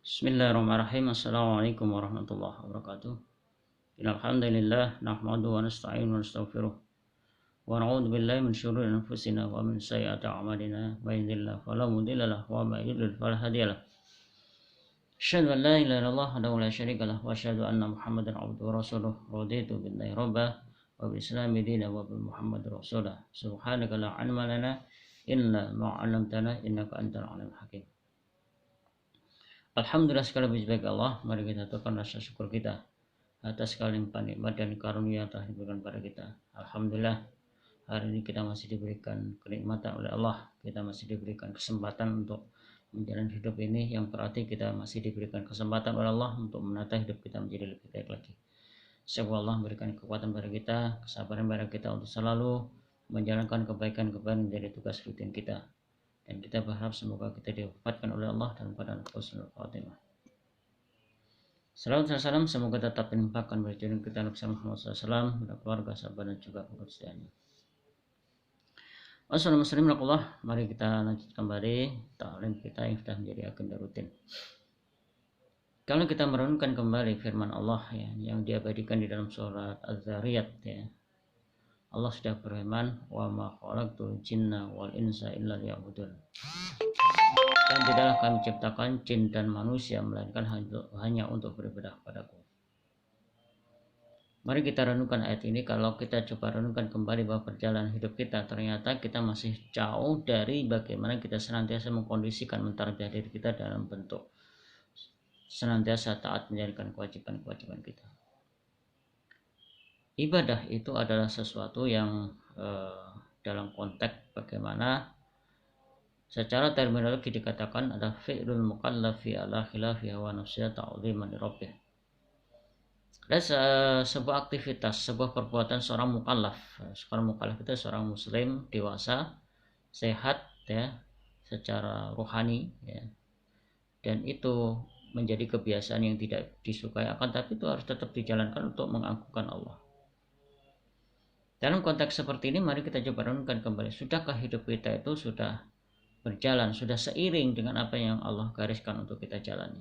Bismillahirrahmanirrahim. Assalamualaikum warahmatullahi wabarakatuh. Alhamdulillah nahmaduhu wa nasta'inu wa nastaghfiruh wa na'udzu billahi min syururi anfusina wa min sayyiati a'malina may yahdihillahu fala mudilla lahu wa may yudlil fala hadiya lahu. Asyhadu an la ilaha illallah wahdahu la syarika lahu wa asyhadu anna Muhammadan abduhu wa rasuluh. Raditu billahi rabba wa bil islami dinan wa bi Muhammadin rasulah. Subhanaka la ilma lana illa ma 'allamtana innaka antal alimul hakim. Alhamdulillah, segala puji bagi Allah. Mari kita aturkan rasa syukur kita atas segala limpah nikmat dan karunia yang telah diberikan pada kita. Alhamdulillah, hari ini kita masih diberikan kenikmatan oleh Allah. Kita masih diberikan kesempatan untuk menjalani hidup ini, yang berarti kita masih diberikan kesempatan oleh Allah untuk menata hidup kita menjadi lebih baik lagi. Semoga Allah memberikan kekuatan pada kita, kesabaran pada kita untuk selalu menjalankan kebaikan-kebaikan menjadi tugas rutin kita. Dan kita berharap semoga kita diwafatkan oleh Allah dalam keadaan husnul khatimah. Salawat dan salam semoga tetap dilimpahkan pada junjungan kita Nabi Muhammad SAW, pada keluarga, sahabat dan juga pengikut setianya. Assalamualaikum. Mari kita lanjut kembali ta'lim kita yang sudah menjadi agenda rutin. Kalau kita merenungkan kembali firman Allah yang diabadikan di dalam surat Az-Zariyat, Allah sudah berfirman, wa ma khalaqtul jinna wal insa illa liya'budun. Dan tidaklah kami ciptakan jin dan manusia melainkan hanya untuk beribadah padaku. Mari kita renungkan ayat ini. Kalau kita coba renungkan kembali bahwa perjalanan hidup kita, ternyata kita masih jauh dari bagaimana kita senantiasa mengkondisikan, mentarbiyah diri kita dalam bentuk senantiasa taat menjalankan kewajiban-kewajiban kita. Ibadah itu adalah sesuatu yang dalam konteks bagaimana secara terminologi dikatakan ada fi'lul mukallafi ala khilafi hawa nafsiyah ta'udhiman li rabbih. Ada sebuah aktivitas, sebuah perbuatan seorang mukallaf. Seorang mukallaf itu seorang muslim dewasa, sehat secara rohani dan itu menjadi kebiasaan yang tidak disukai, akan tapi itu harus tetap dijalankan untuk mengagungkan Allah. Dalam konteks seperti ini, mari kita coba renungkan kembali. Sudahkah hidup kita itu sudah berjalan, sudah seiring dengan apa yang Allah gariskan untuk kita jalani?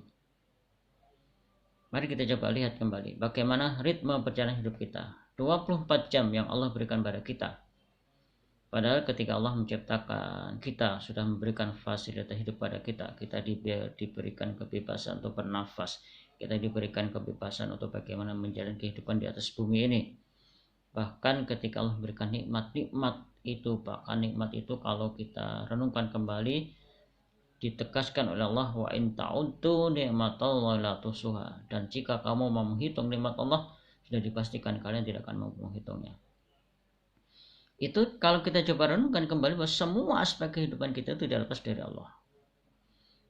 Mari kita coba lihat kembali bagaimana ritme perjalanan hidup kita. 24 jam yang Allah berikan pada kita. Padahal ketika Allah menciptakan kita, sudah memberikan fasilitas hidup pada kita. Kita diberikan kebebasan untuk bernafas. Kita diberikan kebebasan untuk bagaimana menjalani kehidupan di atas bumi ini. Bahkan ketika Allah memberikan nikmat itu kalau kita renungkan kembali, ditegaskan oleh Allah, wa in ta'uddu ni'matallahi la tuhsuha. Dan jika kamu mau menghitung nikmat Allah, sudah dipastikan kalian tidak akan mampu menghitungnya. Itu kalau kita coba renungkan kembali bahwa semua aspek kehidupan kita itu tidak lepas dari Allah.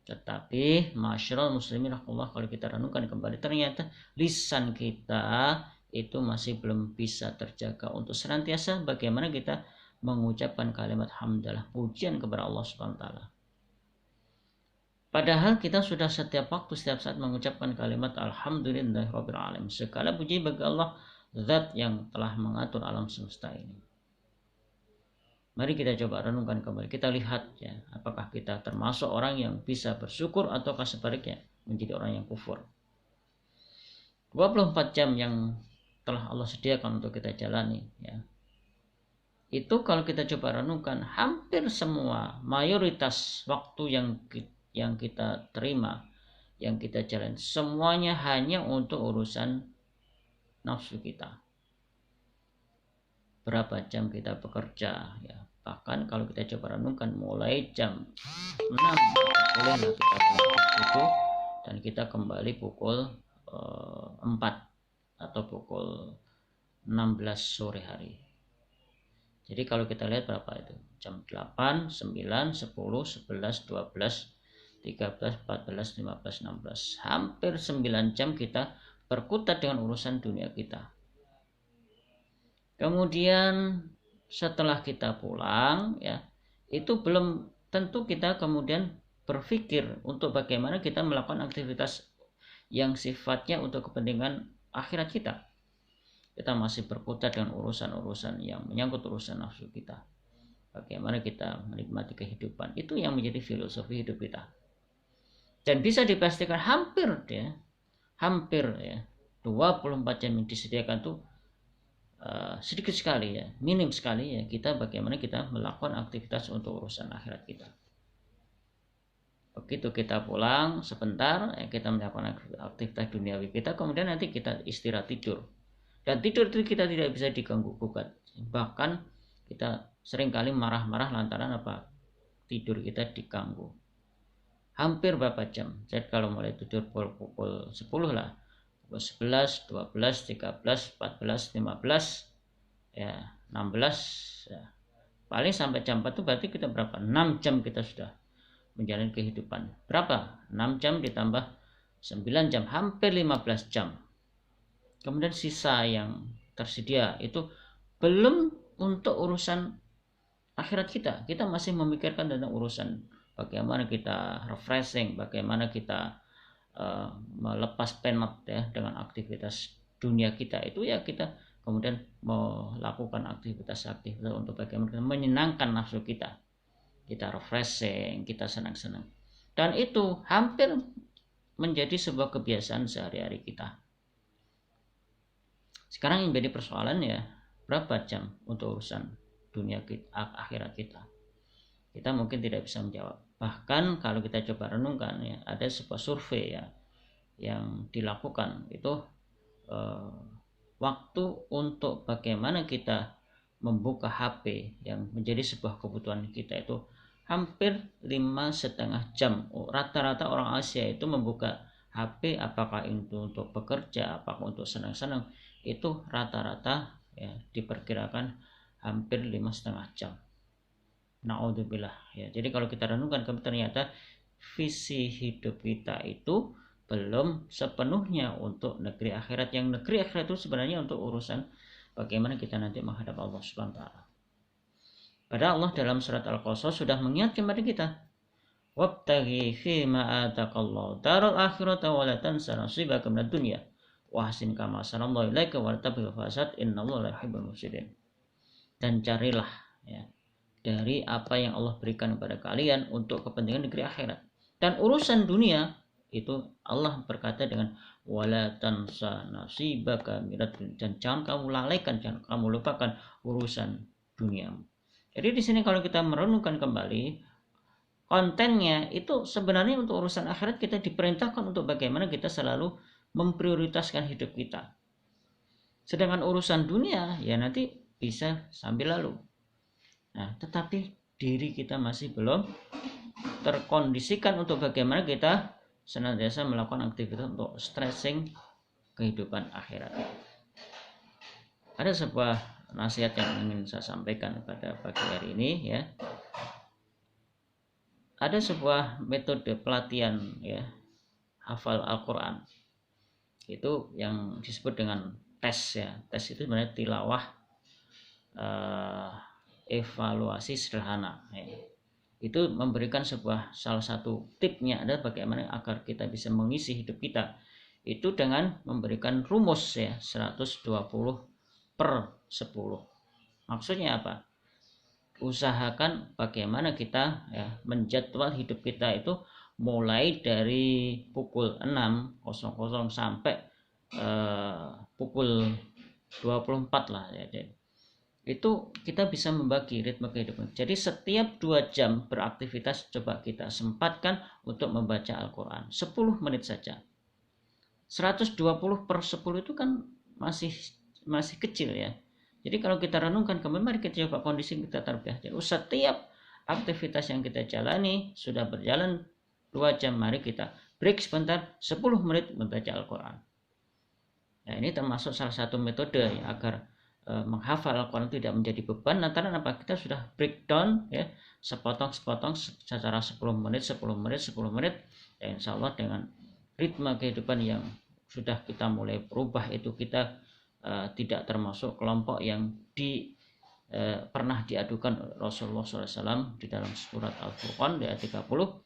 Tetapi masyaallah muslimin Allah, kalau kita renungkan kembali, ternyata lisan kita itu masih belum bisa terjaga untuk senantiasa bagaimana kita mengucapkan kalimat hamdalah, pujian kepada Allah Subhanahu wa taala. Padahal kita sudah setiap waktu, setiap saat mengucapkan kalimat alhamdulillahirabbil alamin. Segala puji bagi Allah, zat yang telah mengatur alam semesta ini. Mari kita coba renungkan kembali. Kita lihat apakah kita termasuk orang yang bisa bersyukur ataukah sebaliknya menjadi orang yang kufur. 24 jam yang telah Allah sediakan untuk kita jalani itu kalau kita coba renungkan, hampir semua mayoritas waktu yang kita terima, yang kita jalani, semuanya hanya untuk urusan nafsu kita. Berapa jam kita bekerja bahkan kalau kita coba renungkan, mulai jam 6 bolehlah kita bekerja dan kita kembali pukul 4 atau pukul 16 sore hari. Jadi kalau kita lihat berapa itu? Jam 8, 9, 10, 11, 12, 13, 14, 15, 16. Hampir 9 jam kita berkutat dengan urusan dunia kita. Kemudian setelah kita pulang itu belum tentu kita kemudian berpikir untuk bagaimana kita melakukan aktivitas yang sifatnya untuk kepentingan akhirat kita. Kita masih berkutat dengan urusan-urusan yang menyangkut urusan nafsu kita. Bagaimana kita menikmati kehidupan, itu yang menjadi filosofi hidup kita. Dan bisa dipastikan hampir ya 24 jam yang disediakan tuh sedikit sekali ya, minim sekali ya kita bagaimana kita melakukan aktivitas untuk urusan akhirat kita. Begitu kita pulang sebentar ya, kita melakukan aktivitas duniawi kita, kemudian nanti kita istirahat tidur. Dan tidur itu kita tidak bisa diganggu gugat. Bahkan kita seringkali marah-marah lantaran apa? Tidur kita diganggu. Hampir berapa jam? Jadi kalau mulai tidur pukul 10 lah, pukul 11, 12, 13, 14, 15, ya 16 ya. Paling sampai jam 4 itu berarti kita berapa? 6 jam kita sudah menjalani kehidupan. Berapa? 6 jam ditambah 9 jam, hampir 15 jam. Kemudian sisa yang tersedia itu belum untuk urusan akhirat kita. Kita masih memikirkan tentang urusan bagaimana kita refreshing, bagaimana kita melepas penat ya dengan aktivitas dunia kita itu ya, kita kemudian melakukan aktivitas-aktivitas untuk bagaimana kita menyenangkan nafsu kita refreshing, kita senang-senang, dan itu hampir menjadi sebuah kebiasaan sehari-hari kita. Sekarang yang menjadi persoalan ya, berapa jam untuk urusan dunia kita, akhirat kita? Kita mungkin tidak bisa menjawab. Bahkan kalau kita coba renungkan ya, ada sebuah survei ya yang dilakukan itu waktu untuk bagaimana kita membuka HP yang menjadi sebuah kebutuhan kita itu hampir 5,5 jam. Rata-rata orang Asia itu membuka HP, apakah itu untuk bekerja, apakah untuk senang-senang, itu rata-rata ya diperkirakan hampir 5,5 jam. Naudzubillah ya. Jadi kalau kita renungkan, ternyata visi hidup kita itu belum sepenuhnya untuk negeri akhirat. Yang negeri akhirat itu sebenarnya untuk urusan bagaimana kita nanti menghadap Allah Subhanahu wa taala. Padahal Allah dalam surat Al-Qasas sudah mengingatkan kepada kita, wabtaghi fi ma ataqallahu darul akhirata wa la tansa nasibaka minad dunya wa ahsin kama ahsanallahu ilaika wa la tabghi fasad innallaha la yuhibbul mufsidin. Dan carilah ya dari apa yang Allah berikan kepada kalian untuk kepentingan negeri akhirat. Dan urusan dunia itu Allah berkata dengan wala tansa nasibaka minad dunya, dan jangan kamu lalaikan, jangan kamu lupakan urusan dunia. Jadi di sini kalau kita merenungkan kembali kontennya itu sebenarnya untuk urusan akhirat, kita diperintahkan untuk bagaimana kita selalu memprioritaskan hidup kita. Sedangkan urusan dunia ya nanti bisa sambil lalu. Nah, tetapi diri kita masih belum terkondisikan untuk bagaimana kita senantiasa melakukan aktivitas untuk stressing kehidupan akhirat. Ada sebuah nasihat yang ingin saya sampaikan pada pagi hari ini ya. Ada sebuah metode pelatihan ya hafal Al-Quran. Itu yang disebut dengan tes ya. Tes itu sebenarnya tilawah evaluasi sederhana ya. Itu memberikan salah satu tipnya adalah bagaimana agar kita bisa mengisi hidup kita itu dengan memberikan rumus ya 120/10. Maksudnya apa? Usahakan bagaimana kita ya menjadwal hidup kita itu mulai dari pukul 6.00 sampai pukul 24 lah ya. Itu kita bisa membagi ritme kehidupan. Jadi setiap 2 jam beraktivitas coba kita sempatkan untuk membaca Al-Quran 10 menit saja. 120/10 itu kan masih kecil ya. Jadi kalau kita renungkan kembali, mari kita coba kondisi kita terbiasa. Jadi setiap aktivitas yang kita jalani sudah berjalan 2 jam, mari kita break sebentar 10 menit membaca Al-Quran. Nah, ini termasuk salah satu metode ya, agar menghafal Al-Quran tidak menjadi beban. Lantaran apa? Kita sudah breakdown ya, sepotong-sepotong secara 10 menit ya, insya Allah dengan ritme kehidupan yang sudah kita mulai berubah itu, kita tidak termasuk kelompok yang pernah diadukan Rasulullah SAW di dalam surat Al-Furqan di ayat 30.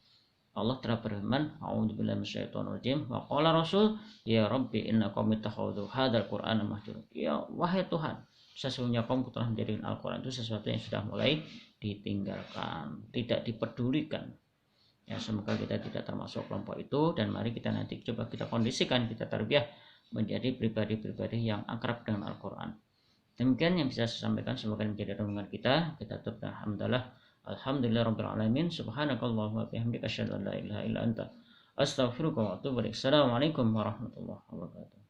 Allah telah berfirman, a'udzubillahi minasyaitonir rajim, wa qala rasul ya rabbi inna qaumi takhadhu hadzal qur'ana mahjura. Ya wahai Tuhan, sesungguhnya kaum telah menjadikan Al-Quran itu sesuatu yang sudah mulai ditinggalkan, tidak dipedulikan. Ya, semoga kita tidak termasuk kelompok itu, dan mari kita nanti coba kita kondisikan, kita tarbiyah menjadi pribadi-pribadi yang akrab dengan Al-Quran. Demikian yang bisa saya sampaikan, semoga menjadi renungan kita. Kita tutup alhamdulillah. Alhamdulillah rabbil alamin. Subhanakallahumma wa bihamdika asyhadu an la ilaha illa anta astaghfiruka wa atubu ilaik. Assalamualaikum warahmatullahi wabarakatuh.